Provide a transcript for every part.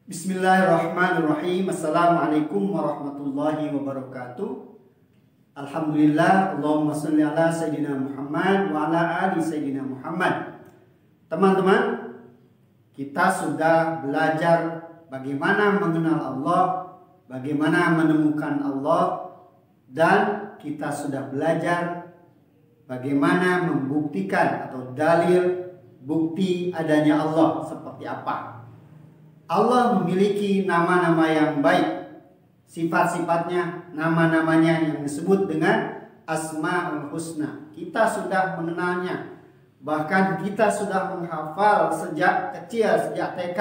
Bismillahirrahmanirrahim. Assalamualaikum warahmatullahi wabarakatuh. Alhamdulillah. Allahumma sholli ala Sayyidina Muhammad wa ala ali Sayyidina Muhammad. Teman-teman, kita sudah belajar bagaimana mengenal Allah, bagaimana menemukan Allah, dan kita sudah belajar bagaimana membuktikan atau dalil bukti adanya Allah seperti apa. Allah memiliki nama-nama yang baik, sifat-sifatnya, nama-namanya yang disebut dengan Asmaul Husna. Kita sudah mengenalnya, bahkan kita sudah menghafal sejak kecil, sejak TK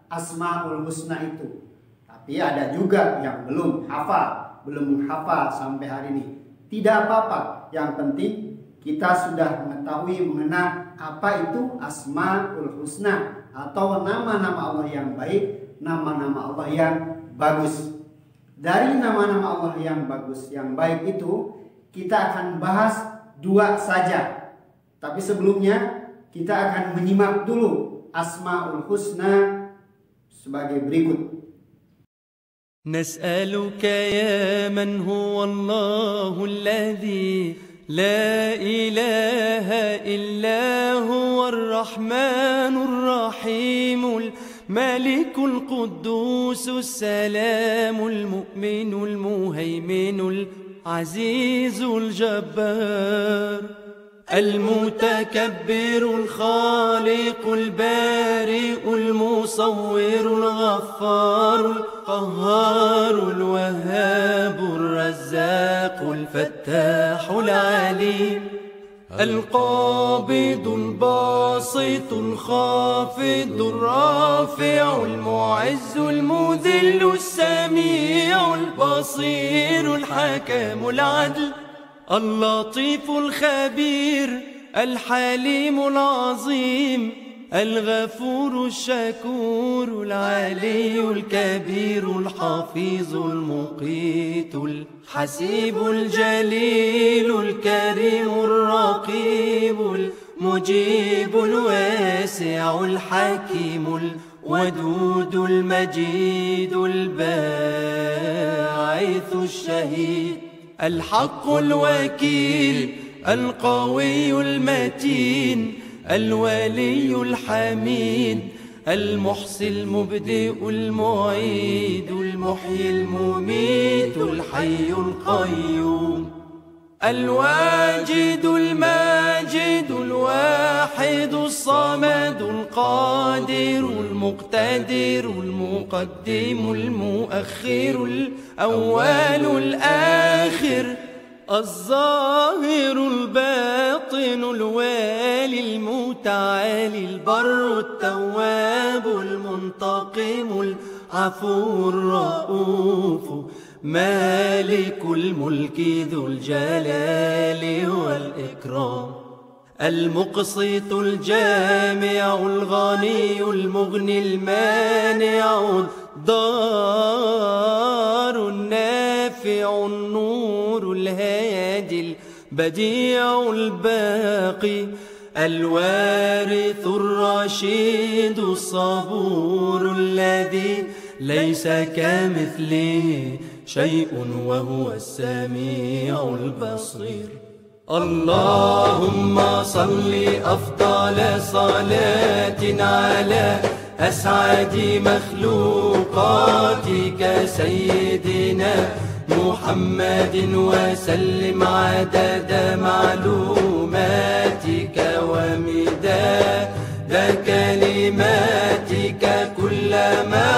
Asmaul Husna itu. Tapi ada juga yang belum hafal, belum menghafal sampai hari ini. Tidak apa-apa, yang penting kita sudah mengetahui mengenal apa itu Asmaul Husna, atau nama-nama Allah yang baik, nama-nama Allah yang bagus. Dari nama-nama Allah yang bagus, yang baik itu kita akan bahas dua saja. Tapi sebelumnya kita akan menyimak dulu Asmaul Husna sebagai berikut. Nas'aluka ya man huwa Allahul ladzi لا إله إلا هو الرحمن الرحيم الملك القدوس السلام المؤمن المهيمن العزيز الجبار المتكبر الخالق البارئ المصور الغفار القهار الوهاب الرزاق الفتاح العليم القابض الباسط الخافض الرافع المعز المذل السميع البصير الحكم العدل اللطيف الخبير الحليم العظيم الغفور الشكور العلي الكبير الحفيظ المقيت الحسيب الجليل الكريم الرقيب المجيب الواسع الحكيم الودود المجيد الباعث الشهيد الحق الوكيل القوي المتين الولي الحميد المحصي المبدئ المعيد المحيي المميت الحي القيوم الواجد الماجد الواحد الصمد القادر المقتدر المقدم المؤخر الأول الآخر الظاهر الباطن الوالي المتعالي البر التواب المنتقم العفو الرؤوف مالك الملك ذو الجلال والإكرام المقسط الجامع الغني المغني المانع الضار النافع النور الهادي البديع الباقي الوارث الرشيد الصبور الذي ليس كمثله شيء وهو السميع البصير اللهم صل أفضل صلاة على أسعد مخلوقاتك سيدنا محمد وسلم عدد معلوماتك ومداد كلماتك كلما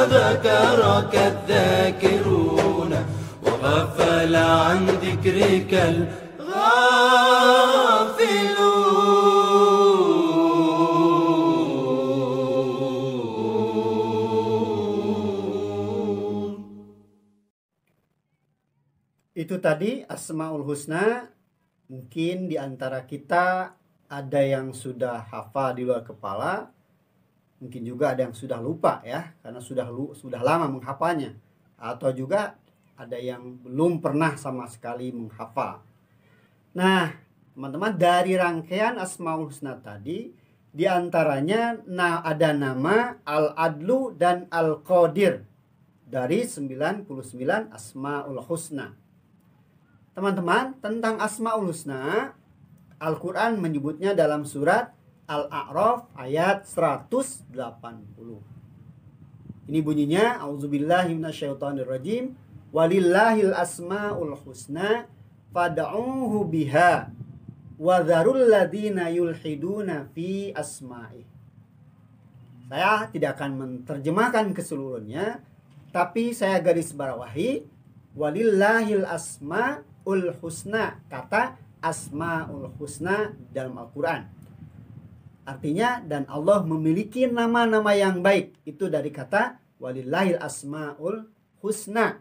ذكرك الذاكرون وغفل عن ذكرك Itu tadi Asmaul Husna. Mungkin di antara kita ada yang sudah hafal di luar kepala, mungkin juga ada yang sudah lupa ya, karena sudah lama menghafalnya, atau juga ada yang belum pernah sama sekali menghafal. Nah, teman-teman, dari rangkaian Asmaul Husna tadi, di antaranya ada nama Al-Adlu dan Al-Qadir dari 99 Asmaul Husna. Teman-teman, tentang Asmaul Husna, Al-Quran menyebutnya dalam surat Al-A'raf ayat 180. Ini bunyinya, A'udzubillahi minasyaitonirrajim, walillahil asmaul husna fad'uuhu biha wa dzarul ladzina yulhiduna fi asma'i. Saya tidak akan menerjemahkan keseluruhannya, tapi saya garis bawahi walillahil asmaul husna, kata Asmaul Husna dalam Al-Quran. Artinya, dan Allah memiliki nama-nama yang baik. Itu dari kata walillahil asmaul husna.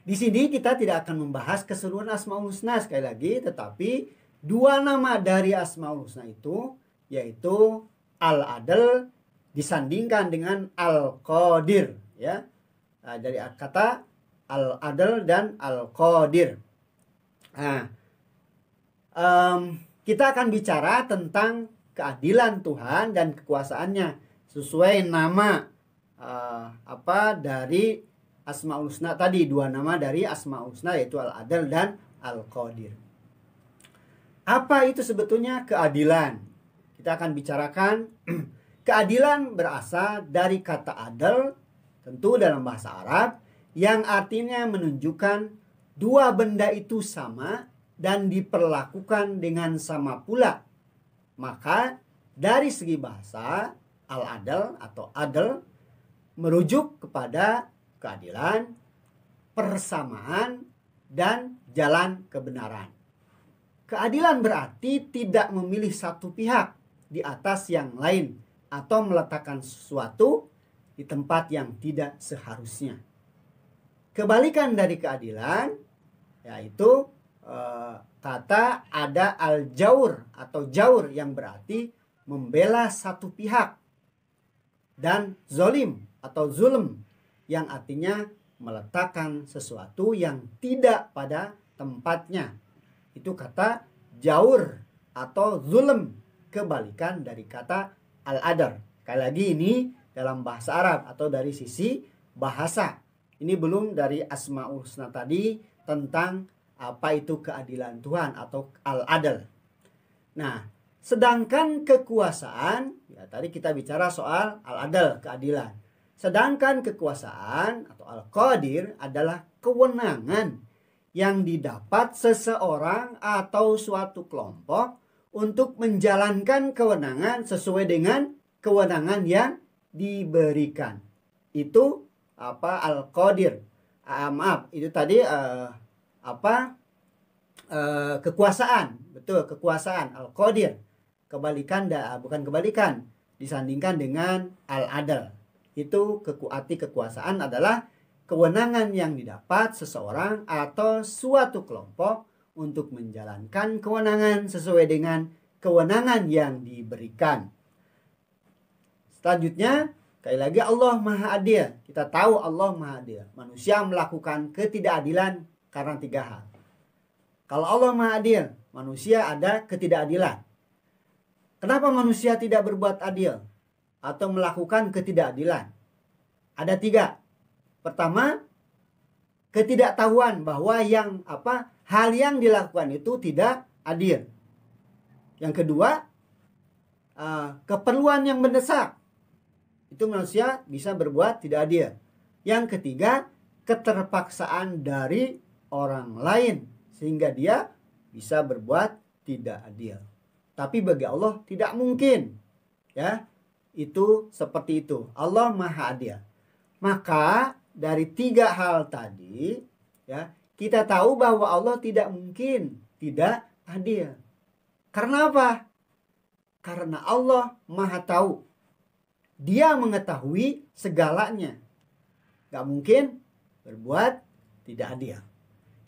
Di sini kita tidak akan membahas keseluruhan Asmaul Husna sekali lagi, tetapi dua nama dari Asmaul Husna itu, yaitu Al-Adl disandingkan dengan Al-Qadir, ya. Dari kata Al-Adl dan Al-Qadir. Nah, kita akan bicara tentang keadilan Tuhan dan kekuasaannya sesuai nama dari Asmaul Husna tadi, dua nama dari Asmaul Husna yaitu Al-Adl dan Al-Qadir. Apa itu sebetulnya keadilan? Kita akan bicarakan keadilan berasal dari kata adl, tentu dalam bahasa Arab, yang artinya menunjukkan dua benda itu sama dan diperlakukan dengan sama pula. Maka dari segi bahasa, al-adl atau adl merujuk kepada keadilan, persamaan, dan jalan kebenaran. Keadilan berarti tidak memilih satu pihak di atas yang lain atau meletakkan sesuatu di tempat yang tidak seharusnya. Kebalikan dari keadilan yaitu kata ada al-jaur atau jaur yang berarti membela satu pihak, dan zolim atau zulm yang artinya meletakkan sesuatu yang tidak pada tempatnya. Itu kata jaur atau zulm, kebalikan dari kata al-adl. Sekali lagi ini dalam bahasa Arab atau dari sisi bahasa. Ini belum dari Asmaul Husna tadi tentang apa itu keadilan Tuhan atau al-adl. Nah, sedangkan kekuasaan, ya tadi kita bicara soal al-adl, keadilan. Sedangkan kekuasaan atau al-qadir adalah kewenangan yang didapat seseorang atau suatu kelompok untuk menjalankan kewenangan sesuai dengan kewenangan yang diberikan. Itu apa al-qadir. Maaf, itu tadi kekuasaan. Betul, kekuasaan al-qadir. Bukan kebalikan, disandingkan dengan al-adl. Itu arti kekuasaan adalah kewenangan yang didapat seseorang atau suatu kelompok untuk menjalankan kewenangan sesuai dengan kewenangan yang diberikan. Selanjutnya, sekali lagi Allah Maha Adil. Kita tahu Allah Maha Adil. Manusia melakukan ketidakadilan karena 3 hal. Kalau Allah Maha Adil, manusia ada ketidakadilan. Kenapa manusia tidak berbuat adil atau melakukan ketidakadilan? Ada 3. Pertama, ketidaktahuan bahwa hal yang dilakukan itu tidak adil. Yang kedua, keperluan yang mendesak. Itu manusia bisa berbuat tidak adil. Yang ketiga, keterpaksaan dari orang lain sehingga dia bisa berbuat tidak adil. Tapi bagi Allah tidak mungkin. Ya, itu seperti itu. Allah Maha Adil. Maka dari 3 hal tadi, ya, kita tahu bahwa Allah tidak mungkin tidak adil. Karena apa? Karena Allah Maha Tahu. Dia mengetahui segalanya. Gak mungkin berbuat tidak adil.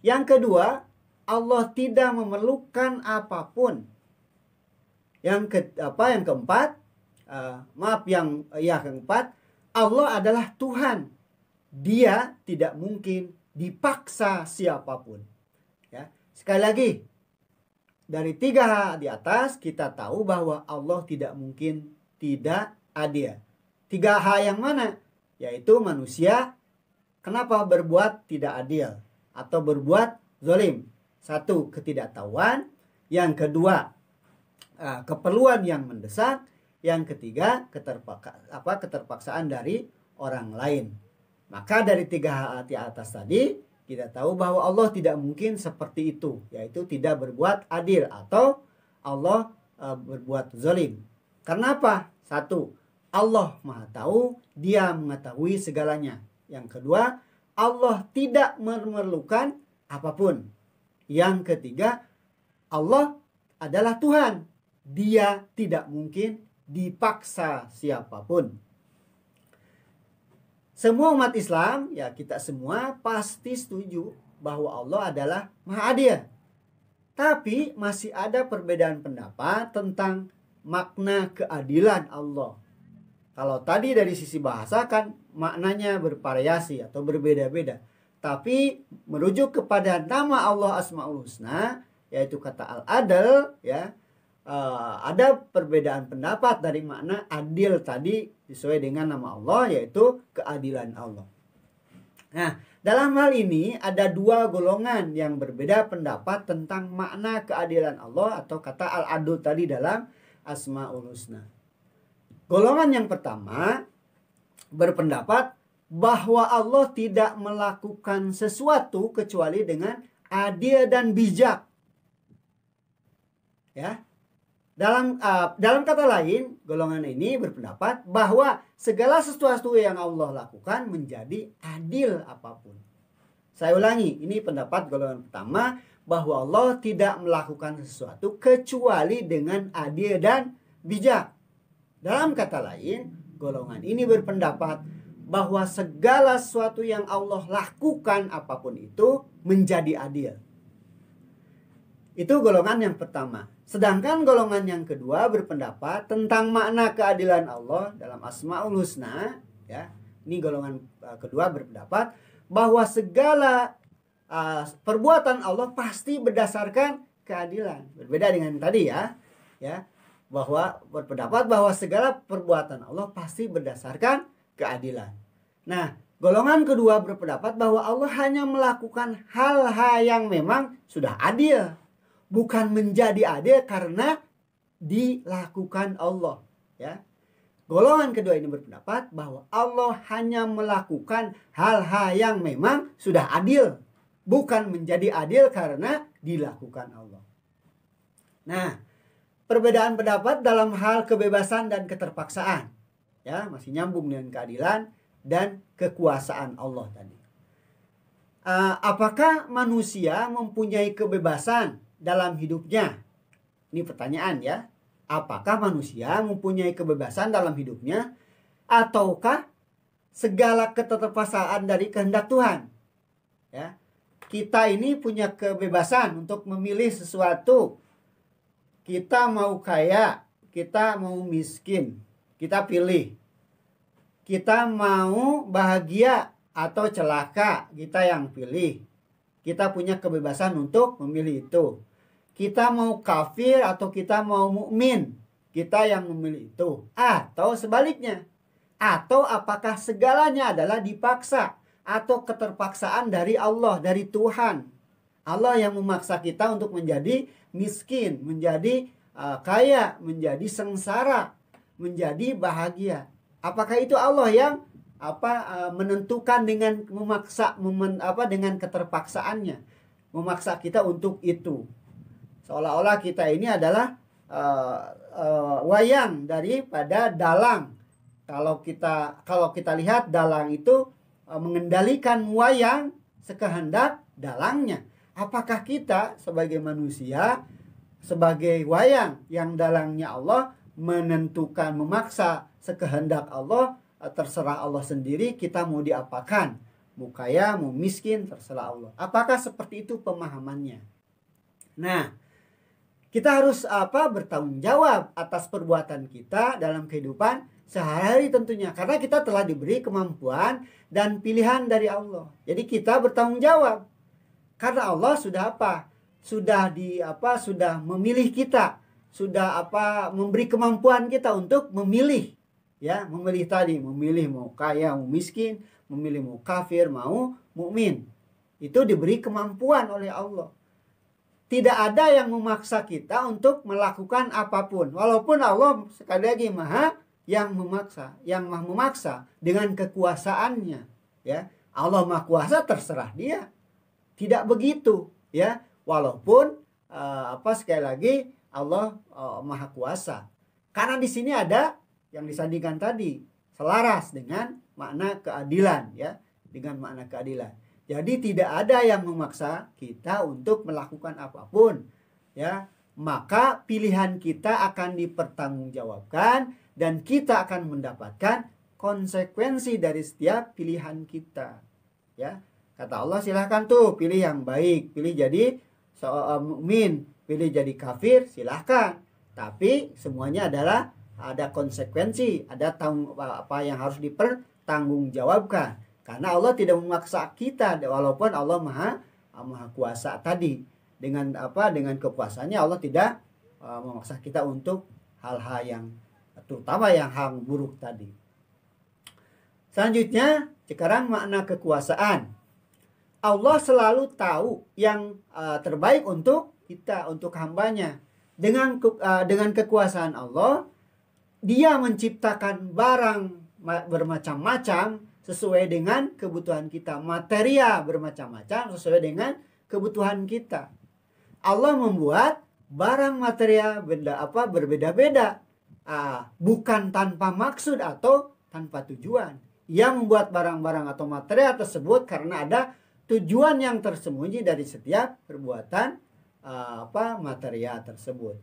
Yang kedua, Allah tidak memerlukan apapun. Yang keempat, Allah adalah Tuhan. Dia tidak mungkin dipaksa siapapun. Ya, sekali lagi, dari 3 di atas kita tahu bahwa Allah tidak mungkin tidak adil. 3 hal yang mana? Yaitu manusia kenapa berbuat tidak adil atau berbuat zalim. 1, ketidaktahuan. Yang kedua, keperluan yang mendesak. Yang ketiga, keterpaksaan dari orang lain. Maka dari 3 hal di atas tadi kita tahu bahwa Allah tidak mungkin seperti itu, yaitu tidak berbuat adil atau Allah berbuat zalim. Karena apa? 1, Allah Maha Tahu, Dia mengetahui segalanya. Yang kedua, Allah tidak memerlukan apapun. Yang ketiga, Allah adalah Tuhan. Dia tidak mungkin dipaksa siapapun. Semua umat Islam, ya kita semua pasti setuju bahwa Allah adalah Maha Adil. Tapi masih ada perbedaan pendapat tentang makna keadilan Allah. Kalau tadi dari sisi bahasa kan maknanya bervariasi atau berbeda-beda. Tapi merujuk kepada nama Allah Asmaul Husna, yaitu kata al-adl, ya, ada perbedaan pendapat dari makna adil tadi sesuai dengan nama Allah, yaitu keadilan Allah. Nah, dalam hal ini ada 2 golongan yang berbeda pendapat tentang makna keadilan Allah atau kata al-adl tadi dalam Asmaul Husna. Golongan yang pertama berpendapat bahwa Allah tidak melakukan sesuatu kecuali dengan adil dan bijak. Ya. Dalam kata lain, golongan ini berpendapat bahwa segala sesuatu yang Allah lakukan menjadi adil apapun. Saya ulangi, ini pendapat golongan pertama, bahwa Allah tidak melakukan sesuatu kecuali dengan adil dan bijak. Dalam kata lain, golongan ini berpendapat bahwa segala sesuatu yang Allah lakukan apapun itu menjadi adil. Itu golongan yang pertama. Sedangkan golongan yang kedua berpendapat tentang makna keadilan Allah dalam Asmaul Husna. Ya, ini golongan kedua berpendapat bahwa segala perbuatan Allah pasti berdasarkan keadilan. Berbeda dengan tadi ya, bahwa berpendapat bahwa segala perbuatan Allah pasti berdasarkan keadilan. Nah, golongan kedua berpendapat bahwa Allah hanya melakukan hal-hal yang memang sudah adil, bukan menjadi adil karena dilakukan Allah. Ya, golongan kedua ini berpendapat bahwa Allah hanya melakukan hal-hal yang memang sudah adil, bukan menjadi adil karena dilakukan Allah. Nah, perbedaan pendapat dalam hal kebebasan dan keterpaksaan, ya, masih nyambung dengan keadilan dan kekuasaan Allah tadi. Apakah manusia mempunyai kebebasan dalam hidupnya? Ini pertanyaan ya. Apakah manusia mempunyai kebebasan dalam hidupnya, ataukah segala keterpaksaan dari kehendak Tuhan? Ya, kita ini punya kebebasan untuk memilih sesuatu. Kita mau kaya, kita mau miskin, kita pilih. Kita mau bahagia atau celaka, kita yang pilih. Kita punya kebebasan untuk memilih itu. Kita mau kafir atau kita mau mukmin, kita yang memilih itu. Atau sebaliknya. Atau apakah segalanya adalah dipaksa atau keterpaksaan dari Allah, dari Tuhan. Allah yang memaksa kita untuk menjadi miskin, menjadi kaya, menjadi sengsara, menjadi bahagia. Apakah itu Allah yang menentukan dengan memaksa, dengan keterpaksaannya, memaksa kita untuk itu? Seolah-olah kita ini adalah wayang daripada dalang. Kalau kita lihat, dalang itu mengendalikan wayang sekehendak dalangnya. Apakah kita sebagai manusia, sebagai wayang yang dalangnya Allah, menentukan, memaksa sekehendak Allah, terserah Allah sendiri, kita mau diapakan? Mau kaya, mau miskin, terserah Allah. Apakah seperti itu pemahamannya? Nah, kita harus bertanggung jawab atas perbuatan kita dalam kehidupan sehari-hari tentunya. Karena kita telah diberi kemampuan dan pilihan dari Allah. Jadi kita bertanggung jawab. Karena Allah sudah sudah memilih kita. Sudah memberi kemampuan kita untuk memilih. Ya, memilih tadi, memilih mau kaya, mau miskin, memilih mau kafir, mau mukmin. Itu diberi kemampuan oleh Allah. Tidak ada yang memaksa kita untuk melakukan apapun. Walaupun Allah sekali lagi yang maha memaksa dengan kekuasaannya. Ya, Allah maha kuasa, terserah dia. Tidak begitu, ya. Walaupun sekali lagi Allah maha kuasa. Karena di sini ada yang disandingkan tadi, selaras dengan makna keadilan, ya, dengan makna keadilan. Jadi tidak ada yang memaksa kita untuk melakukan apapun, ya. Maka pilihan kita akan dipertanggungjawabkan dan kita akan mendapatkan konsekuensi dari setiap pilihan kita, ya. Kata Allah, silahkan tuh pilih yang baik, pilih jadi mukmin, pilih jadi kafir, silahkan. Tapi semuanya adalah ada konsekuensi, ada yang harus dipertanggungjawabkan. Karena Allah tidak memaksa kita, walaupun Allah maha kuasa tadi. Dengan kekuasaannya Allah tidak memaksa kita untuk hal-hal yang, terutama yang hal buruk tadi. Selanjutnya, sekarang makna kekuasaan. Allah selalu tahu yang terbaik untuk kita, untuk hambanya. Dengan kekuasaan Allah, Dia menciptakan barang bermacam-macam sesuai dengan kebutuhan kita. Material bermacam-macam sesuai dengan kebutuhan kita. Allah membuat barang material berbeda-beda, bukan tanpa maksud atau tanpa tujuan. Ia membuat barang-barang atau material tersebut karena ada tujuan yang tersembunyi dari setiap perbuatan material tersebut.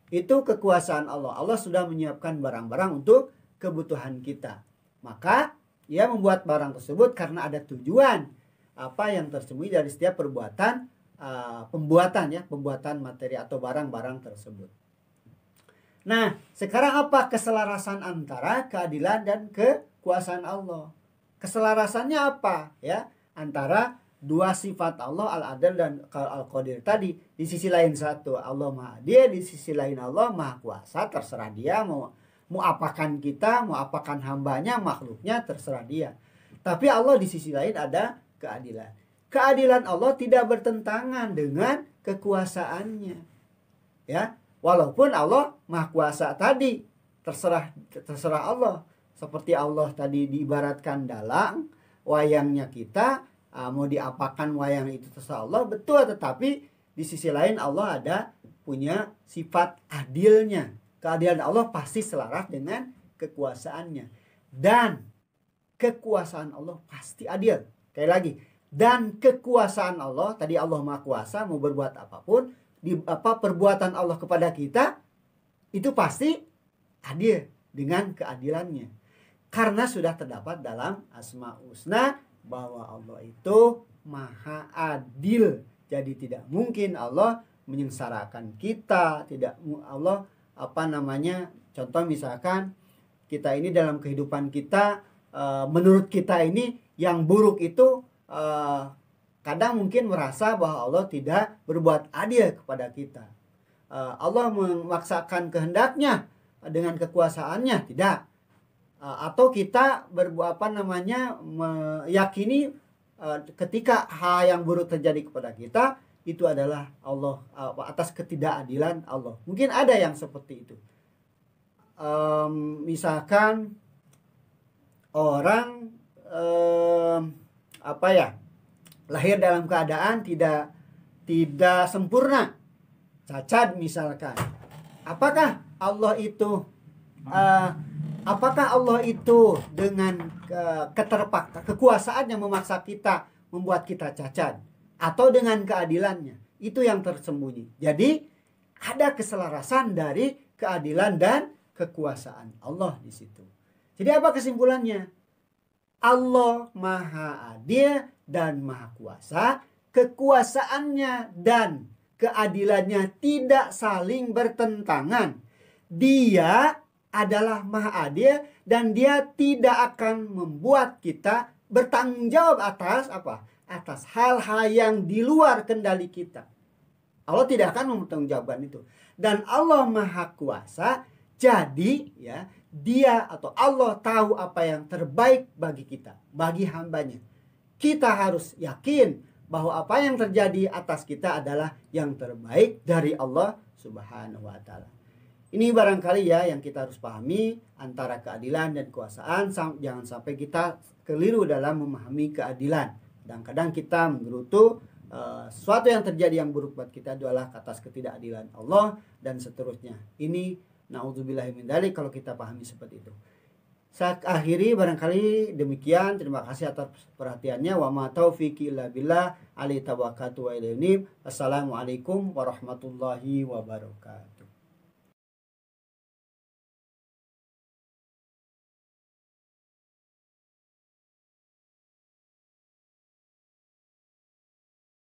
Itu kekuasaan Allah. Allah sudah menyiapkan barang-barang untuk kebutuhan kita. Maka ia membuat barang tersebut karena ada tujuan yang tersembunyi dari setiap perbuatan pembuatan materi atau barang-barang tersebut. Nah, sekarang apa keselarasan antara keadilan dan kekuasaan Allah? Keselarasannya apa ya? Antara dua sifat Allah, al-adil dan al-qadir tadi. Di sisi lain satu Allah Maha Adil, di sisi lain Allah Maha Kuasa. Terserah dia mau apakan kita, mau apakan hambanya, makhluknya, terserah dia. Tapi Allah di sisi lain ada keadilan. Keadilan Allah tidak bertentangan dengan kekuasaannya. Ya, walaupun Allah Maha Kuasa tadi, terserah Allah. Seperti Allah tadi diibaratkan dalang, wayangnya kita, mau diapakan wayang itu terserah Allah, betul. Tetapi di sisi lain Allah ada punya sifat adilnya. Keadilan Allah pasti selaras dengan kekuasaannya. Dan kekuasaan Allah pasti adil. Sekali lagi, dan kekuasaan Allah, tadi Allah Maha Kuasa, mau berbuat apapun, perbuatan Allah kepada kita itu pasti adil dengan keadilannya. Karena sudah terdapat dalam Asmaul Husna bahwa Allah itu Maha Adil. Jadi tidak mungkin Allah menyengsarakan kita, tidak Allah contoh misalkan kita ini dalam kehidupan kita, menurut kita ini yang buruk itu kadang mungkin merasa bahwa Allah tidak berbuat adil kepada kita. Allah memaksakan kehendaknya dengan kekuasaannya, tidak. Atau kita meyakini ketika hal yang buruk terjadi kepada kita itu adalah Allah, atas ketidakadilan Allah. Mungkin ada yang seperti itu. Misalkan orang lahir dalam keadaan tidak sempurna, cacat misalkan. Apakah Allah itu dengan kekuasaan yang memaksa kita, membuat kita cacat, atau dengan keadilannya? Itu yang tersembunyi. Jadi ada keselarasan dari keadilan dan kekuasaan Allah di situ. Jadi apa kesimpulannya? Allah Maha Adil dan Maha Kuasa. Kekuasaannya dan keadilannya tidak saling bertentangan. Dia adalah Maha Adil dan dia tidak akan membuat kita bertanggung jawab atas atas hal-hal yang di luar kendali kita. Allah tidak akan mempertanggungjawabkan itu. Dan Allah Maha Kuasa, jadi ya, dia atau Allah tahu apa yang terbaik bagi kita, bagi hambanya. Kita harus yakin bahwa apa yang terjadi atas kita adalah yang terbaik dari Allah Subhanahu wa Ta'ala. Ini barangkali ya yang kita harus pahami antara keadilan dan kekuasaan. Jangan sampai kita keliru dalam memahami keadilan. Kadang-kadang kita menggerutu sesuatu yang terjadi yang buruk buat kita adalah atas ketidakadilan Allah dan seterusnya. Ini naudzubillahi min dzalik kalau kita pahami seperti itu. Saya akhiri barangkali demikian. Terima kasih atas perhatiannya. Wa ma taufiqi illa billah. Alaihi tawakkaltu wa ilaihi unib. Assalamualaikum warahmatullahi wabarakatuh.